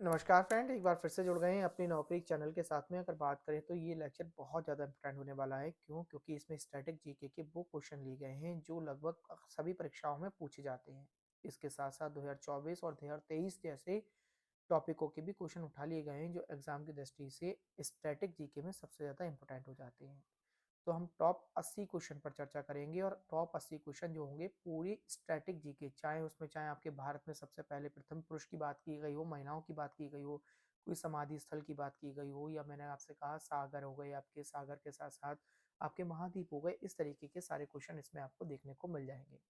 नमस्कार फ्रेंड, एक बार फिर से जुड़ गए हैं अपनी नौकरी चैनल के साथ में। अगर बात करें तो ये लेक्चर बहुत ज़्यादा इंपॉर्टेंट होने वाला है। क्यों? क्योंकि इसमें स्टैटिक जीके के वो क्वेश्चन लिए गए हैं जो लगभग सभी परीक्षाओं में पूछे जाते हैं। इसके साथ साथ 2024 और 2023 जैसे टॉपिकों के भी क्वेश्चन उठा लिए गए हैं जो एग्जाम की दृष्टि से स्टैटिक जीके में सबसे ज़्यादा इंपॉर्टेंट हो जाते हैं। तो हम टॉप 80 क्वेश्चन पर चर्चा करेंगे और टॉप 80 क्वेश्चन जो होंगे पूरी स्टैटिक जीके, चाहे आपके भारत में सबसे पहले प्रथम पुरुष की बात की गई हो, महिलाओं की बात की गई हो, कोई समाधि स्थल की बात की गई हो, या मैंने आपसे कहा सागर हो गए, आपके सागर के साथ साथ आपके महाद्वीप हो गए, इस तरीके के सारे क्वेश्चन इसमें आपको देखने को मिल जाएंगे।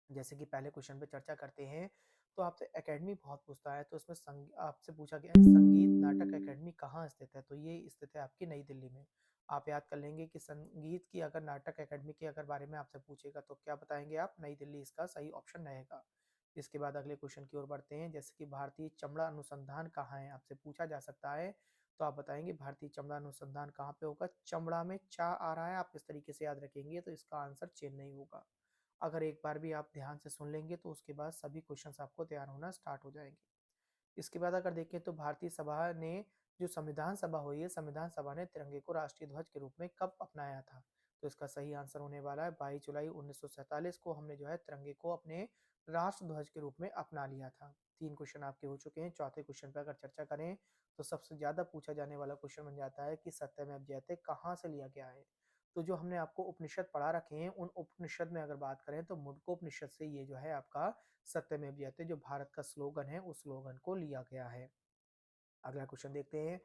जैसे कि पहले क्वेश्चन पे चर्चा करते हैं तो आपसे एकेडमी बहुत पूछता है। तो इसमें आपसे पूछा गया है संगीत नाटक एकेडमी कहाँ स्थित है। तो ये स्थित है आपकी नई दिल्ली में। आप याद कर लेंगे कि संगीत की अगर नाटक एकेडमी के अगर बारे में आपसे पूछेगा तो क्या बताएंगे आप? नई दिल्ली इसका सही ऑप्शन रहेगा। इसके बाद अगले क्वेश्चन की ओर बढ़ते हैं। जैसे कि भारतीय चमड़ा अनुसंधान कहाँ है, आपसे पूछा जा सकता है। तो आप बताएंगे भारतीय चमड़ा अनुसंधान कहाँ पे होगा। चमड़ा में चा आ रहा है, आप इस तरीके से याद रखेंगे तो इसका आंसर चेन्नई होगा। अगर एक बार भी आप ध्यान से सुन लेंगे तो उसके बाद सभी क्वेश्चंस आपको तैयार होना स्टार्ट हो जाएंगे। इसके बाद अगर देखें तो भारतीय सभा ने जो संविधान सभा हुई है, संविधान सभा ने तिरंगे को राष्ट्रीय ध्वज के रूप में कब अपनाया था। तो इसका सही आंसर होने वाला है 22 जुलाई 1947 को हमने जो है तिरंगे को अपने राष्ट्र ध्वज के रूप में अपना लिया था। तीन क्वेश्चन आपके हो चुके हैं। चौथे क्वेश्चन पर अगर चर्चा करें तो सबसे ज्यादा पूछा जाने वाला क्वेश्चन बन जाता है कि सत्यमेव जयते कहाँ से लिया गया है। तो जो हमने आपको उपनिषद पढ़ा रखे हैं उन उपनिषद में अगर बात करें तो मुंडकोपनिषद से ये जो है आपका सत्यमेव जयते जो भारत का स्लोगन है उस स्लोगन को लिया गया है। अगला क्वेश्चन देखते हैं।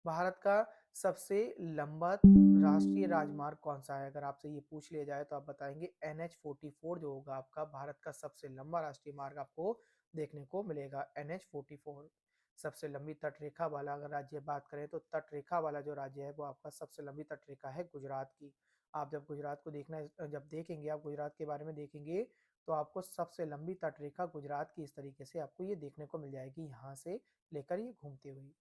भारत का सबसे लंबा राष्ट्रीय राजमार्ग कौन सा है? अगर आपसे ये पूछ लिया जाए तो आप बताएंगे NH44 जो होगा आपका भारत का सबसे लंबा राष्ट्रीय मार्ग आपको देखने को मिलेगा। NH44 सबसे लंबी तटरेखा वाला अगर राज्य बात करें तो तटरेखा वाला जो राज्य है वो आपका सबसे लंबी तटरेखा है गुजरात की। आप जब गुजरात को जब देखेंगे, आप गुजरात के बारे में देखेंगे तो आपको सबसे लंबी तटरेखा गुजरात की इस तरीके से आपको ये देखने को मिल जाएगी, यहाँ से लेकर ये घूमती हुई।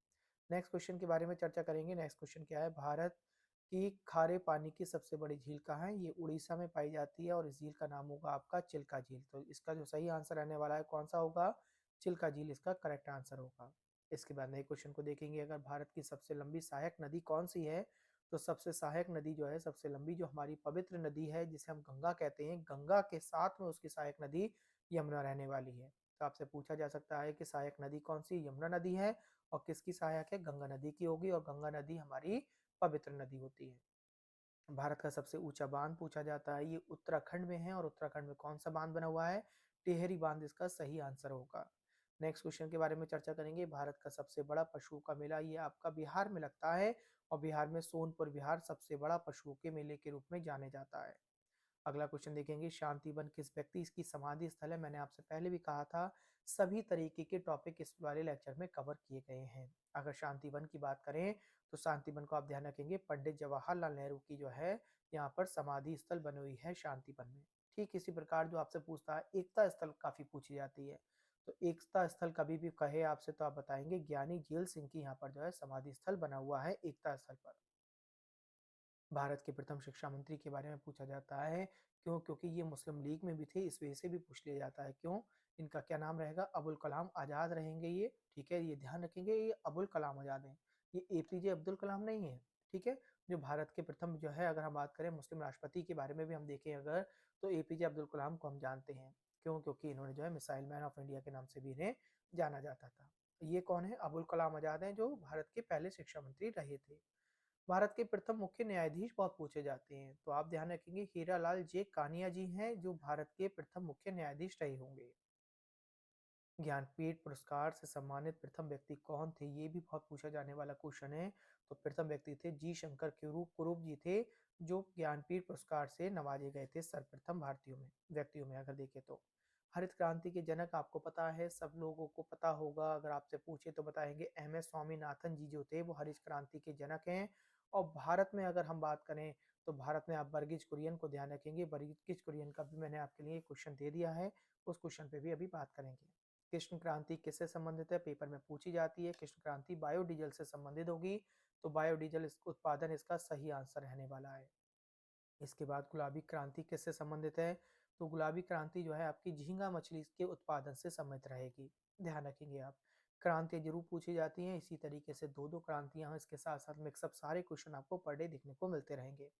नेक्स्ट क्वेश्चन के बारे में चर्चा करेंगे। नेक्स्ट क्वेश्चन क्या है? भारत की खारे पानी की सबसे बड़ी झील कहाँ है? ये उड़ीसा में पाई जाती है और इस झील का नाम होगा आपका चिल्का झील। तो इसका जो सही आंसर रहने वाला है कौन सा होगा? चिल्का झील इसका करेक्ट आंसर होगा। इसके बाद नए क्वेश्चन को देखेंगे। अगर भारत की सबसे लंबी सहायक नदी कौन सी है? तो सबसे सहायक नदी जो है, सबसे लंबी जो हमारी पवित्र नदी है जिसे हम गंगा कहते हैं, गंगा के साथ में उसकी सहायक नदी यमुना रहने वाली है। तो आपसे पूछा जा सकता है कि सहायक नदी कौन सी? यमुना नदी है। और किसकी सहायक है? गंगा नदी की होगी, और गंगा नदी हमारी पवित्र नदी होती है। भारत का सबसे ऊंचा बांध पूछा जाता है, ये उत्तराखंड में है। और उत्तराखंड में कौन सा बांध बना हुआ है? टिहरी बांध इसका सही आंसर होगा। नेक्स्ट क्वेश्चन के बारे में चर्चा करेंगे। भारत का सबसे बड़ा पशुओं का मेला ये आपका बिहार में लगता है, और बिहार में सोनपुर बिहार सबसे बड़ा पशुओं के मेले के रूप में जाने जाता है। अगला क्वेश्चन देखेंगे। शांति वन किस व्यक्ति इसकी समाधि स्थल है? मैंने आपसे पहले भी कहा था सभी तरीके के टॉपिक इस वाले लेक्चर में कवर किए गए हैं। अगर शांति वन की बात करें तो शांति वन को आप ध्यान रखेंगे पंडित जवाहरलाल नेहरू की जो है यहाँ पर समाधि स्थल बनी हुई है शांति वन में। ठीक इसी प्रकार जो आपसे पूछता है एकता स्थल काफी पूछी जाती है। तो एकता स्थल कभी भी कहे आपसे तो आप बताएंगे ज्ञानी जेल सिंह की यहाँ पर जो है समाधि स्थल बना हुआ है एकता स्थल पर। भारत के प्रथम शिक्षा मंत्री के बारे में पूछा जाता है। क्यों? क्योंकि ये मुस्लिम लीग में भी थे, इस वजह से भी पूछ लिया जाता है। क्यों? इनका क्या नाम रहेगा? अबुल कलाम आज़ाद रहेंगे ये। ठीक है, ये ध्यान रखेंगे, ये अबुल कलाम आज़ाद हैं, ये APJ अब्दुल कलाम नहीं है। ठीक है, जो भारत के प्रथम जो है, अगर हम बात करें मुस्लिम राष्ट्रपति के बारे में भी हम देखें अगर, तो APJ अब्दुल कलाम को हम जानते हैं। क्यों? क्योंकि इन्होंने जो है मिसाइल मैन ऑफ इंडिया के नाम से भी इन्हें जाना जाता था। ये कौन है? अबुल कलाम आज़ाद हैं, जो भारत के पहले शिक्षा मंत्री रहे थे। भारत के प्रथम मुख्य न्यायाधीश बहुत पूछे जाते हैं, तो आप ध्यान रखेंगे हीरालाल जे कानिया जी हैं जो भारत के प्रथम मुख्य न्यायाधीश रहे होंगे। ज्ञानपीठ पुरस्कार से सम्मानित प्रथम व्यक्ति कौन थे? ये भी बहुत पूछा जाने वाला क्वेश्चन है। तो प्रथम व्यक्ति थे जी शंकर कुरूप जी थे, जो ज्ञानपीठ पुरस्कार से नवाजे गए थे सर्वप्रथम भारतीयों में व्यक्तियों में अगर देखें तो। हरित क्रांति के जनक आपको पता है, सब लोगों को पता होगा। अगर आपसे पूछे तो बताएंगे MS स्वामीनाथन जी जो थे वो हरित क्रांति के जनक हैं। और भारत में अगर हम बात करें तो भारत में आप वर्गीज कुरियन को ध्यान रखेंगे। वर्गीज कुरियन का भी मैंने आपके लिए क्वेश्चन दे दिया है, उस क्वेश्चन पे भी अभी बात करेंगे। कृष्ण क्रांति किससे संबंधित है? पेपर में पूछी जाती है। कृष्ण क्रांति बायोडीजल से संबंधित होगी, तो बायोडीजल उत्पादन इसका सही आंसर रहने वाला है। इसके बाद गुलाबी क्रांति किससे संबंधित है? तो गुलाबी क्रांति जो है आपकी झींगा मछली के उत्पादन से संबंधित रहेगी, ध्यान रखेंगे आप। क्रांतियाँ ज़रूर पूछी जाती हैं, इसी तरीके से 2-2 क्रांतियाँ हैं, इसके साथ-साथ मिक्स अप सारे क्वेश्चन आपको पर डे देखने को मिलते रहेंगे।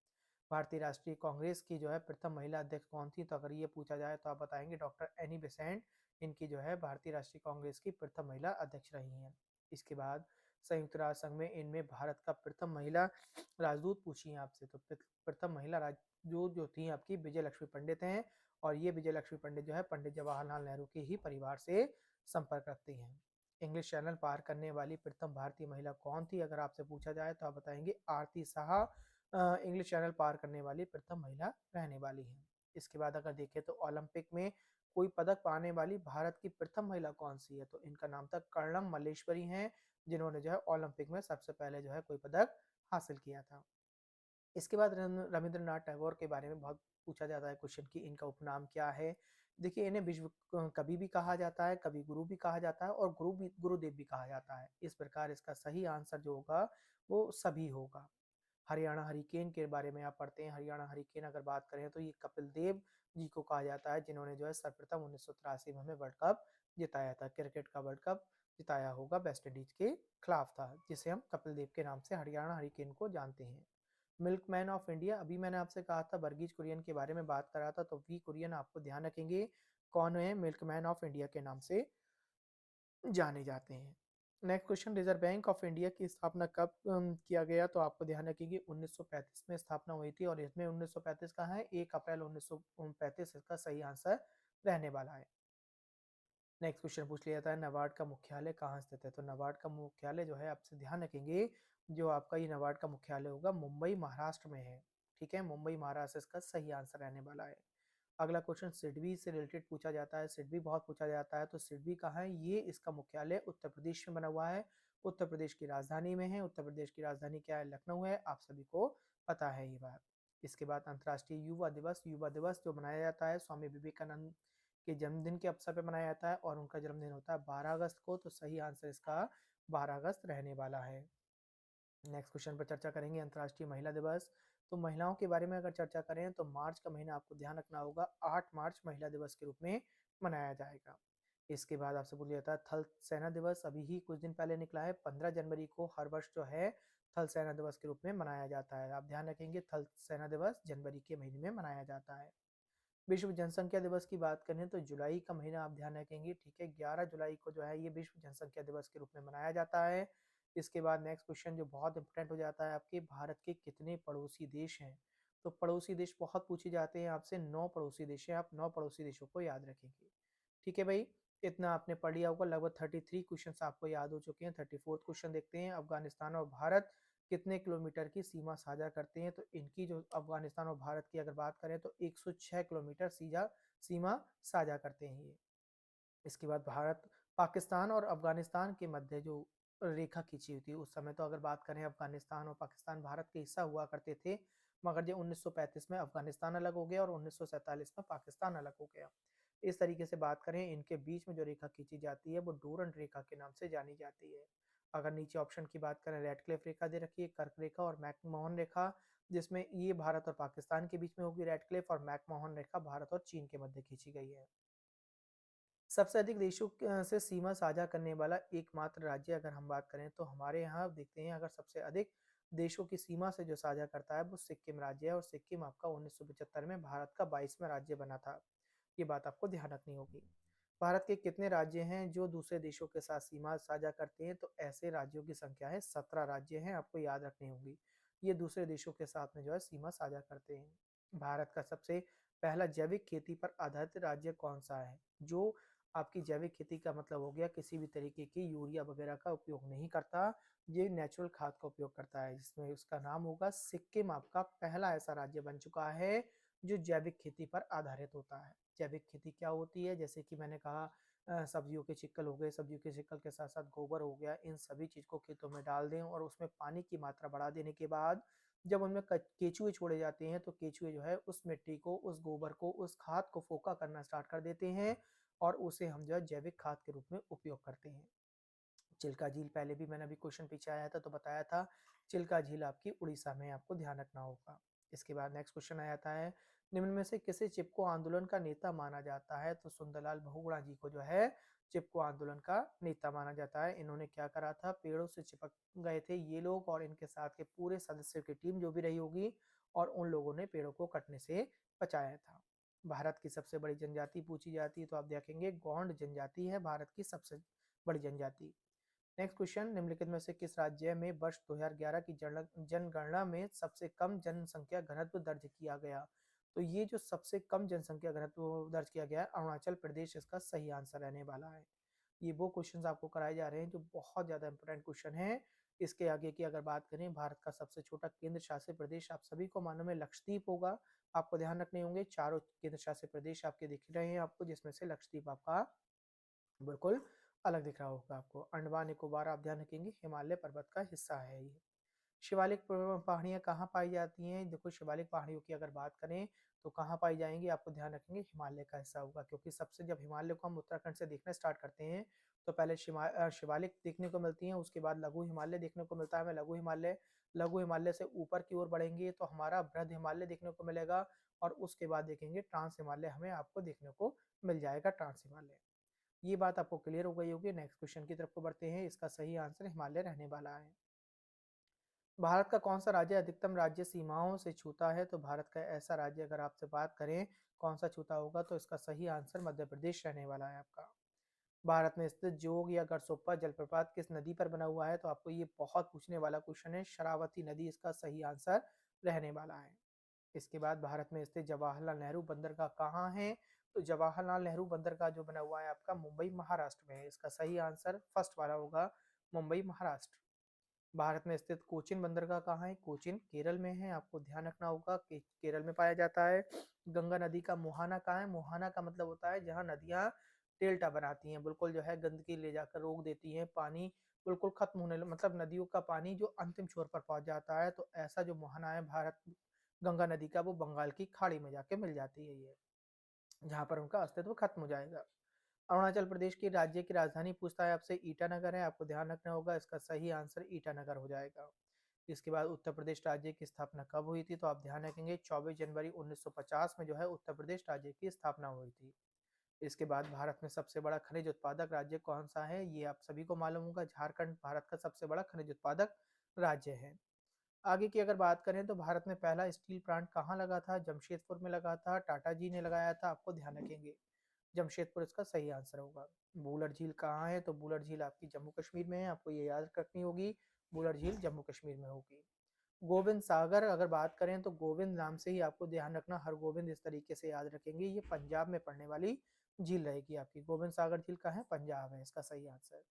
भारतीय राष्ट्रीय कांग्रेस की जो है प्रथम महिला अध्यक्ष कौन थी? तो अगर ये पूछा जाए तो आप बताएँगे डॉक्टर एनी बेसेंट, इनकी जो है भारतीय राष्ट्रीय कांग्रेस की प्रथम महिला अध्यक्ष रही हैं। इसके बाद संयुक्त राष्ट्र संघ में इनमें भारत का प्रथम महिला राजदूत पूछिए आपसे, तो प्रथम महिला राजदूत जो थी आपकी विजय लक्ष्मी पंडित हैं, और ये विजय लक्ष्मी पंडित जो है पंडित जवाहरलाल नेहरू के ही परिवार से संपर्क रखती हैं। इंग्लिश चैनल पार करने वाली प्रथम भारतीय महिला कौन थी? अगर आपसे पूछा जाए तो आप बताएँगे आरती शाह इंग्लिश चैनल पार करने वाली प्रथम महिला रहने वाली हैं। इसके बाद अगर देखें तो ओलंपिक में कोई पदक पाने वाली भारत की प्रथम महिला कौन-सी है? तो इनका नाम था कर्णम मल्लेश्वरी हैं, जिन्होंने जो है ओलंपिक में सबसे पहले जो है कोई पदक हासिल किया था। इसके बाद रवींद्रनाथ टैगोर के बारे में बहुत पूछा जाता है क्वेश्चन कि इनका उपनाम क्या है? देखिए इन्हें विश्व कवि भी कहा जाता है, कवि गुरु भी कहा जाता है और गुरुदेव भी कहा जाता है। इस प्रकार इसका सही आंसर जो होगा वो सभी होगा। हरियाणा हरिकेन के बारे में आप पढ़ते हैं, हरियाणा हरिकेन अगर बात करें तो ये कपिल देव जी को कहा जाता है, जिन्होंने जो है सर्वप्रथम 1983 में हमें वर्ल्ड कप जिताया था। क्रिकेट का वर्ल्ड कप जिताया होगा वेस्ट इंडीज के खिलाफ था, जिसे हम कपिल देव के नाम से हरियाणा हरिकेन को जानते हैं। मिल्कमैन ऑफ इंडिया, अभी मैंने आपसे कहा था वर्गीज कुरियन के बारे में बात करा था, तो वी कुरियन आपको ध्यान रखेंगे कौन है मिल्कमैन ऑफ इंडिया के नाम से जाने जाते हैं। Next question, reserve bank of India की स्थापना कब किया गया? तो आपको ध्यान रखिए 1935 में स्थापना हुई थी, और इसमें 1935 का है 1 अप्रैल 1935 इसका सही आंसर रहने वाला है। नेक्स्ट क्वेश्चन पूछ लिया था नबार्ड का मुख्यालय कहाँ स्थित है? तो नबार्ड का मुख्यालय जो है आपसे ध्यान रखेंगे, जो आपका ये नबार्ड का मुख्यालय होगा मुंबई महाराष्ट्र में है। ठीक है, मुंबई महाराष्ट्र इसका सही आंसर रहने वाला है। अगला क्वेश्चन सिडबी से रिलेटेड पूछा जाता है, सिडबी बहुत पूछा जाता है, तो सिडबी कहाँ है? ये इसका मुख्यालय उत्तर प्रदेश में बना हुआ है, उत्तर प्रदेश की राजधानी में है। उत्तर प्रदेश की राजधानी क्या है? लखनऊ है, आप सभी को पता है ये बात। इसके बाद अंतर्राष्ट्रीय युवा दिवस जो मनाया जाता है स्वामी विवेकानंद के जन्मदिन के अवसर पर मनाया जाता है, और उनका जन्मदिन होता है 12 अगस्त को, तो सही आंसर इसका 12 अगस्त रहने वाला है। नेक्स्ट क्वेश्चन पर चर्चा करेंगे अंतर्राष्ट्रीय महिला दिवस। तो महिलाओं के बारे में अगर चर्चा करें तो मार्च का महीना आपको ध्यान रखना होगा, 8 मार्च महिला दिवस के रूप में मनाया जाएगा। इसके बाद आपसे पूछा जाता है थल सेना दिवस, अभी ही कुछ दिन पहले निकला है, 15 जनवरी को हर वर्ष जो है थल सेना दिवस के रूप में मनाया जाता है। आप ध्यान रखेंगे थल सेना दिवस जनवरी के महीने में मनाया जाता है। विश्व जनसंख्या दिवस की बात करें तो जुलाई का महीना आप ध्यान रखेंगे, ठीक है, 11 जुलाई को जो है ये विश्व जनसंख्या दिवस के रूप में मनाया जाता है। इसके बाद नेक्स्ट क्वेश्चन जो बहुत इंपॉर्टेंट हो जाता है आपके, भारत के कितने पड़ोसी देश हैं? तो पड़ोसी देश बहुत पूछे जाते हैं आपसे, 9 पड़ोसी देश हैं, आप 9 पड़ोसी देशों को याद रखेंगे। ठीक है भाई, इतना आपने पढ़ लिया होगा, लगभग 33 क्वेश्चंस आपको याद हो चुके हैं। 34th क्वेश्चन देखते हैं, अफगानिस्तान और भारत कितने किलोमीटर की सीमा साझा करते हैं? तो इनकी जो अफगानिस्तान और भारत की अगर बात करें तो 106 किलोमीटर सीधा सीमा साझा करते हैं ये। इसके बाद भारत, पाकिस्तान और अफगानिस्तान के मध्य जो रेखा खींची हुई थी उस समय, तो अगर बात करें अफगानिस्तान और पाकिस्तान भारत के हिस्सा हुआ करते थे, मगर जो 1935 में अफगानिस्तान अलग हो गया और 1947 में पाकिस्तान अलग हो गया। इस तरीके से बात करें इनके बीच में जो रेखा खींची जाती है वो डूरंड रेखा के नाम से जानी जाती है। अगर नीचे ऑप्शन की बात करें, रेडक्लिफ रेखा दे रखी है, कर्क रेखा और मैकमोहन रेखा, जिसमें ये भारत और पाकिस्तान के बीच में होगी रेडक्लिफ, और मैकमोहन रेखा भारत और चीन के मध्य खींची गई है। सबसे अधिक देशों से सीमा साझा करने वाला एकमात्र राज्य अगर हम बात करें तो हमारे यहाँ देखते हैं, अगर सबसे अधिक देशों की सीमा से जो साझा करता है वो सिक्किम राज्य है, और सिक्किम आपका 1975 में भारत का 22वां राज्य बना था। ये बात आपको ध्यान रखनी होगी। भारत के कितने राज्य हैं जो दूसरे देशों के साथ सीमा साझा करते हैं? तो ऐसे राज्यों की संख्या है 17 राज्य हैं, आपको याद रखनी होगी। ये दूसरे देशों के साथ में जो है सीमा साझा करते हैं। भारत का सबसे पहला जैविक खेती पर आधारित राज्य कौन सा है? जो आपकी जैविक खेती का मतलब हो गया किसी भी तरीके की यूरिया वगैरह का उपयोग नहीं करता, ये नेचुरल खाद का उपयोग करता है, जिसमें उसका नाम होगा सिक्किम। आपका पहला ऐसा राज्य बन चुका है जो जैविक खेती पर आधारित होता है। जैविक खेती क्या होती है? जैसे कि मैंने कहा सब्जियों के छिक्कल हो गए, सब्जियों के छिक्कल के साथ साथ गोबर हो गया, इन सभी चीज़ को खेतों में डाल दें और उसमें पानी की मात्रा बढ़ा देने के बाद जब उनमें केचुए छोड़े जाते हैं तो केचुए जो है उस मिट्टी को, उस गोबर को, उस खाद को फोका करना स्टार्ट कर देते हैं, और उसे हम जो है जैविक खाद के रूप में उपयोग करते हैं। चिल्का झील, पहले भी मैंने अभी क्वेश्चन पीछे आया था तो बताया था, चिल्का झील आपकी उड़ीसा में, आपको ध्यान रखना होगा। इसके बाद नेक्स्ट क्वेश्चन आ जाता है, निम्न में से किसे चिपको आंदोलन का नेता माना जाता है? तो सुंदरलाल बहुगुणा जी को जो है चिपको आंदोलन का नेता माना जाता है। इन्होंने क्या करा था, पेड़ों से चिपक गए थे ये लोग और इनके साथ के पूरे सदस्यों की टीम जो भी रही होगी, और उन लोगों ने पेड़ों को कटने से बचाया था। भारत की सबसे बड़ी जनजाति पूछी जाती है तो आप देखेंगे गोंड जनजाति है भारत की सबसे बड़ी जनजाति। नेक्स्ट क्वेश्चन, निम्नलिखित में से किस राज्य में वर्ष 2011 की जनगणना में सबसे कम जनसंख्या घनत्व दर्ज किया गया? तो ये जो सबसे कम जनसंख्या घनत्व दर्ज किया गया है, अरुणाचल प्रदेश इसका सही आंसर रहने वाला है। ये वो क्वेश्चंस आपको कराए जा रहे हैं जो बहुत ज़्यादा इंपॉर्टेंट क्वेश्चन है। इसके आगे की अगर बात करें, भारत का सबसे छोटा केंद्र शासित प्रदेश आप सभी को मालूम है लक्षद्वीप होगा। आपको ध्यान रखने होंगे, चारों केंद्र शासित प्रदेश आपके दिख रहे हैं आपको, जिसमें से लक्षद्वीप आपका बिल्कुल अलग दिख रहा होगा आपको। अंडमान निकोबार आप ध्यान रखेंगे हिमालय पर्वत का हिस्सा है ये। शिवालिक पहाड़ियाँ कहाँ पाई जाती हैं? देखो, शिवालिक पहाड़ियों की अगर बात करें तो कहाँ पाई जाएंगी, आपको ध्यान रखेंगे हिमालय का हिस्सा होगा, क्योंकि सबसे जब हिमालय को हम उत्तराखंड से देखना स्टार्ट करते हैं तो पहले शिवालिक देखने को मिलती हैं, उसके बाद लघु हिमालय देखने को मिलता है हमें। लघु हिमालय से ऊपर की ओर बढ़ेंगे तो हमारा बृहद हिमालय देखने को मिलेगा, और उसके बाद देखेंगे ट्रांस हिमालय हमें आपको देखने को मिल जाएगा, ट्रांस हिमालय। ये बात आपको क्लियर हो गई होगी। नेक्स्ट क्वेश्चन की तरफ को बढ़ते हैं। इसका सही आंसर हिमालय रहने वाला है। भारत का कौन सा राज्य अधिकतम राज्य सीमाओं से छूता है? तो भारत का ऐसा राज्य अगर आपसे बात करें कौन सा छूता होगा, तो इसका सही आंसर मध्य प्रदेश रहने वाला है आपका। भारत में स्थित जोग या गरसोप्पा जलप्रपात किस नदी पर बना हुआ है? तो आपको ये बहुत पूछने वाला क्वेश्चन है। शरावती नदी इसका सही आंसर रहने वाला है। इसके बाद, भारत में स्थित जवाहरलाल नेहरू बंदरगाह कहाँ है? तो जवाहरलाल नेहरू बंदरगाह जो बना हुआ है आपका मुंबई महाराष्ट्र में है। इसका सही आंसर फर्स्ट वाला होगा, मुंबई महाराष्ट्र। भारत में स्थित कोचिन बंदरगाह कहाँ है? कोचिन केरल में है, आपको ध्यान रखना होगा कि केरल में पाया जाता है। गंगा नदी का मुहाना कहाँ है? मुहाना का मतलब होता है जहाँ नदियाँ डेल्टा बनाती हैं, बिल्कुल जो है गंदगी ले जाकर रोक देती हैं, पानी बिल्कुल खत्म होने मतलब नदियों का पानी जो अंतिम छोर पर पहुंच जाता है, तो ऐसा जो मुहाना है भारत गंगा नदी का, वो बंगाल की खाड़ी में जाके मिल जाती है ये, जहाँ पर उनका अस्तित्व खत्म हो जाएगा। अरुणाचल प्रदेश की राज्य की राजधानी पूछता है आपसे, ईटानगर है, आपको ध्यान रखना होगा, इसका सही आंसर ईटानगर हो जाएगा। इसके बाद, उत्तर प्रदेश राज्य की स्थापना कब हुई थी? तो आप ध्यान रखेंगे 24 जनवरी 1950 में जो है उत्तर प्रदेश राज्य की स्थापना हुई थी। इसके बाद, भारत में सबसे बड़ा खनिज उत्पादक राज्य कौन सा है? ये आप सभी को मालूम होगा, झारखंड भारत का सबसे बड़ा खनिज उत्पादक राज्य है। आगे की अगर बात करें तो भारत में पहला स्टील प्लांट कहाँ लगा था? जमशेदपुर में लगा था, टाटा जी ने लगाया था, आपको ध्यान रखेंगे जमशेदपुर इसका सही आंसर होगा। बूलर झील कहाँ है? तो बूलर झील आपकी जम्मू कश्मीर में है, आपको ये याद रखनी होगी, बूलर झील जम्मू कश्मीर में होगी। गोविंद सागर अगर बात करें तो गोविंद नाम से ही आपको ध्यान रखना, हर गोविंद इस तरीके से याद रखेंगे, ये पंजाब में पड़ने वाली झील रहेगी आपकी। गोविंद सागर झील कहाँ है? पंजाब है इसका सही आंसर।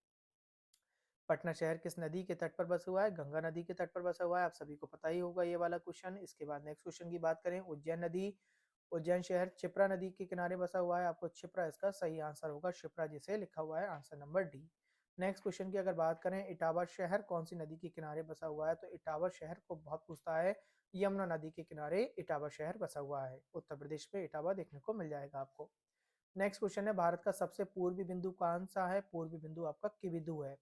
पटना शहर किस नदी के तट पर बसा हुआ है? गंगा नदी के तट पर बसा हुआ है, आप सभी को पता ही होगा ये वाला क्वेश्चन। इसके बाद नेक्स्ट क्वेश्चन की बात करें, उज्जैन नदी, उज्जैन शहर क्षिप्रा नदी के किनारे बसा हुआ है, आपको क्षिप्रा इसका सही आंसर होगा, क्षिप्रा जिसे लिखा हुआ है answer number D. Next question की अगर बात करें, इटावा शहर कौन सी नदी के किनारे बसा हुआ है? तो इटावा शहर को बहुत पूछता है, यमुना नदी के किनारे इटावा शहर बसा हुआ है, उत्तर प्रदेश में इटावा देखने को मिल जाएगा आपको। नेक्स्ट क्वेश्चन है, भारत का सबसे पूर्वी बिंदु कौन सा है? पूर्वी बिंदु आपका किबिधु है।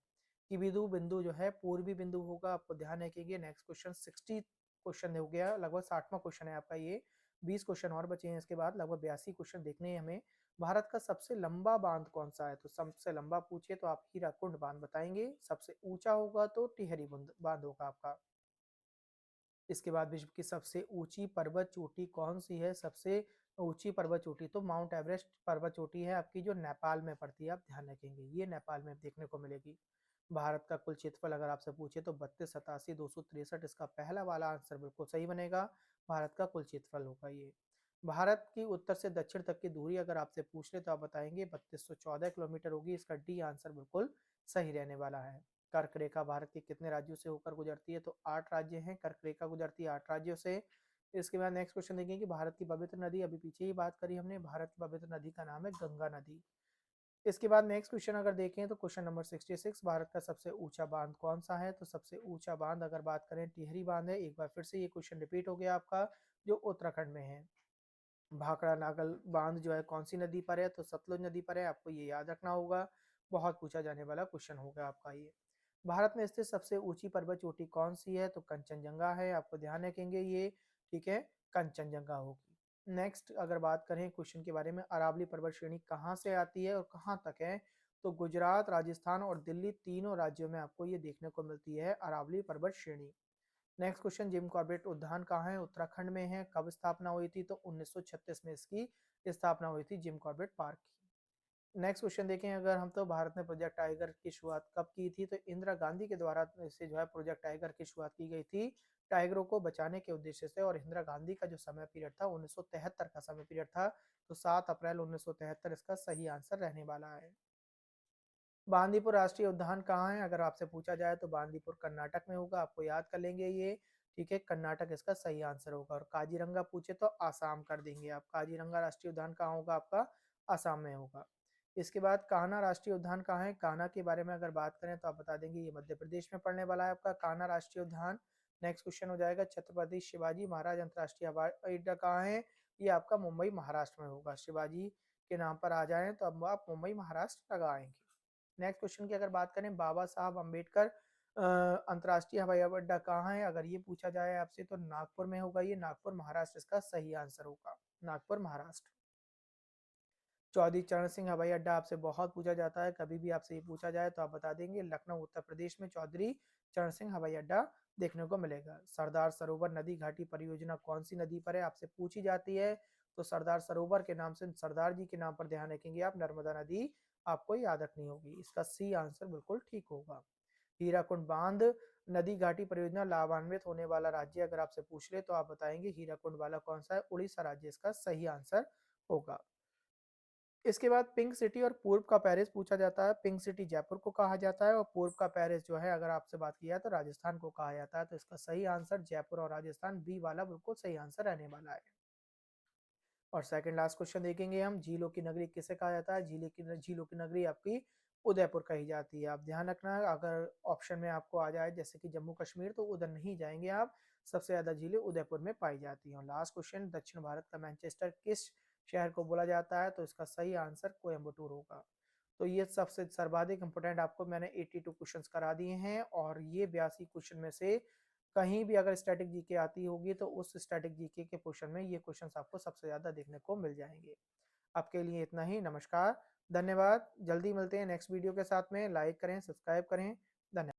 किबिधु बिंदु जो है पूर्वी बिंदु होगा, आपको ध्यान रखिएगा। नेक्स्ट क्वेश्चन 60 क्वेश्चन हो गया, लगभग 60वां क्वेश्चन है आपका ये। 20 क्वेश्चन और बचे हैं, इसके बाद लगभग 82 क्वेश्चन देखने हैं हमें। भारत का सबसे लंबा बांध कौन सा है? तो सबसे लंबा पूछे तो आप हीराकुंड बांध बताएंगे, सबसे ऊंचा होगा तो टिहरी बांध होगा आपका। इसके बाद, विश्व की सबसे ऊंची पर्वत चोटी कौन सी है? सबसे ऊंची पर्वत चोटी तो माउंट एवरेस्ट पर्वत चोटी है आपकी, जो नेपाल में पड़ती है, आप ध्यान रखेंगे ये नेपाल में देखने को मिलेगी। भारत का कुल क्षेत्रफल अगर आपसे पूछे तो 32,87,263, इसका पहला वाला आंसर बिल्कुल सही बनेगा, भारत का कुल क्षेत्रफल होगा ये। भारत की उत्तर से दक्षिण तक की दूरी अगर आपसे पूछ ले तो आप बताएंगे 3214 किलोमीटर होगी, इसका डी आंसर बिल्कुल सही रहने वाला है। कर्क रेखा भारत के कितने राज्यों से होकर गुजरती है? तो 8 राज्य हैं, कर्क रेखा गुजरती है 8 राज्यों से। इसके बाद नेक्स्ट क्वेश्चन देखेंगे कि भारत की पवित्र नदी, अभी पीछे ही बात करी हमने, भारत की पवित्र नदी का नाम है गंगा नदी। इसके बाद नेक्स्ट क्वेश्चन अगर देखें तो क्वेश्चन नंबर 66, भारत का सबसे ऊंचा बांध कौन सा है? तो सबसे ऊंचा बांध अगर बात करें टिहरी बांध है। एक बार फिर से ये क्वेश्चन रिपीट हो गया आपका, जो उत्तराखंड में है। भाखड़ा नागल बांध जो है कौन सी नदी पर है? तो सतलुज नदी पर है, आपको ये याद रखना होगा, बहुत पूछा जाने वाला क्वेश्चन होगा आपका ये। भारत में स्थित सबसे ऊंची पर्वत चोटी कौन सी है? तो कंचनजंगा है, आपको ध्यान रखेंगे ये, ठीक है, कंचनजंगा होगी। नेक्स्ट अगर बात करें क्वेश्चन के बारे में, अरावली पर्वत श्रेणी कहाँ से आती है और कहाँ तक है? तो गुजरात, राजस्थान और दिल्ली तीनों राज्यों में आपको ये देखने को मिलती है अरावली पर्वत श्रेणी। नेक्स्ट क्वेश्चन, जिम कॉर्बेट उद्यान कहाँ है? उत्तराखंड में है। कब स्थापना हुई थी? तो 1936 में इसकी स्थापना हुई थी जिम कॉर्बेट पार्क की। नेक्स्ट क्वेश्चन देखें अगर हम, तो भारत ने प्रोजेक्ट टाइगर की शुरुआत कब की थी? तो इंदिरा गांधी के द्वारा से जो है प्रोजेक्ट टाइगर की शुरुआत की गई थी टाइगरों को बचाने के उद्देश्य से। और इंदिरा गांधी का जो समय पीरियड था 1973 का समय पीरियड था। तो 7 अप्रैल 1973 इसका सही आंसर रहने वाला है। बांदीपुर राष्ट्रीय उद्यान कहाँ है? अगर आपसे पूछा जाए तो बांदीपुर कर्नाटक में होगा, आपको याद कर लेंगे ये। ठीक है, कर्नाटक इसका सही आंसर होगा। और काजीरंगा पूछे तो आसाम कर देंगे आप। काजीरंगा राष्ट्रीय उद्यान कहाँ होगा आपका? आसाम में होगा। इसके बाद कान्हा राष्ट्रीय उद्यान कहाँ है? कान्हा के बारे में अगर बात करें तो आप बता देंगे ये मध्य प्रदेश में पड़ने वाला है आपका कान्हा राष्ट्रीय उद्यान। नेक्स्ट क्वेश्चन हो जाएगा, छत्रपति शिवाजी महाराज अंतरराष्ट्रीय हवाई अड्डा कहाँ है? ये आपका मुंबई महाराष्ट्र में होगा। शिवाजी के नाम पर आ जाए तो अब आप मुंबई महाराष्ट्र लगाएंगे। नेक्स्ट क्वेश्चन की अगर बात करें, बाबा साहब अम्बेडकर अंतर्राष्ट्रीय हवाई अड्डा कहाँ है? अगर ये पूछा जाए आपसे तो नागपुर में होगा। ये नागपुर महाराष्ट्र इसका सही आंसर होगा। नागपुर महाराष्ट्र। चौधरी चरण सिंह हवाई अड्डा आपसे बहुत पूछा जाता है, कभी भी आपसे ये पूछा जाए तो आप बता देंगे लखनऊ उत्तर प्रदेश में चौधरी चरण सिंह हवाई अड्डा देखने को मिलेगा। सरदार सरोवर नदी घाटी परियोजना कौन सी नदी पर है? आपसे पूछी जाती है। तो सरदार सरोवर के नाम से सरदार जी के नाम पर ध्यान रखेंगे आप, नर्मदा नदी आपको याद रखनी होगी। इसका सी आंसर बिल्कुल ठीक होगा। हीराकुंड बांध नदी घाटी परियोजना लाभान्वित होने वाला राज्य अगर आपसे पूछ ले तो आप बताएंगे हीराकुंड वाला कौन सा है? उड़ीसा राज्य इसका सही आंसर होगा। इसके बाद पिंक सिटी और पूर्व का पेरिस पूछा जाता है। पिंक सिटी जयपुर को कहा जाता है और पूर्व का पेरिस जो है अगर आपसे बात किया तो राजस्थान को कहा जाता है। तो इसका सही आंसर जयपुर और राजस्थान, बी वाला बिल्कुल सही आंसर रहने वाला है। और सेकंड लास्ट क्वेश्चन देखेंगे हम, झीलों की नगरी किसे कहा जाता है? झीलों की नगरी आपकी उदयपुर कही जाती है। आप ध्यान रखना, अगर ऑप्शन में आपको आ जाए जैसे कि जम्मू कश्मीर तो उधर नहीं जाएंगे आप। सबसे ज्यादा झीलें उदयपुर में पाई जाती हैं। और लास्ट क्वेश्चन, दक्षिण भारत का मैनचेस्टर किस शहर को बोला जाता है? तो इसका सही आंसर कोयम्बटूर होगा। तो ये सबसे सर्वाधिक इंपोर्टेंट आपको मैंने 82 क्वेश्चंस करा दिए हैं। और ये 82 क्वेश्चन में से कहीं भी अगर स्टैटिक जीके आती होगी तो उस स्टैटिक जीके के क्वेश्चन में ये क्वेश्चंस आपको सबसे ज्यादा देखने को मिल जाएंगे। आपके लिए इतना ही। नमस्कार, धन्यवाद। जल्दी मिलते हैं नेक्स्ट वीडियो के साथ में। लाइक करें, सब्सक्राइब करें। धन्यवाद।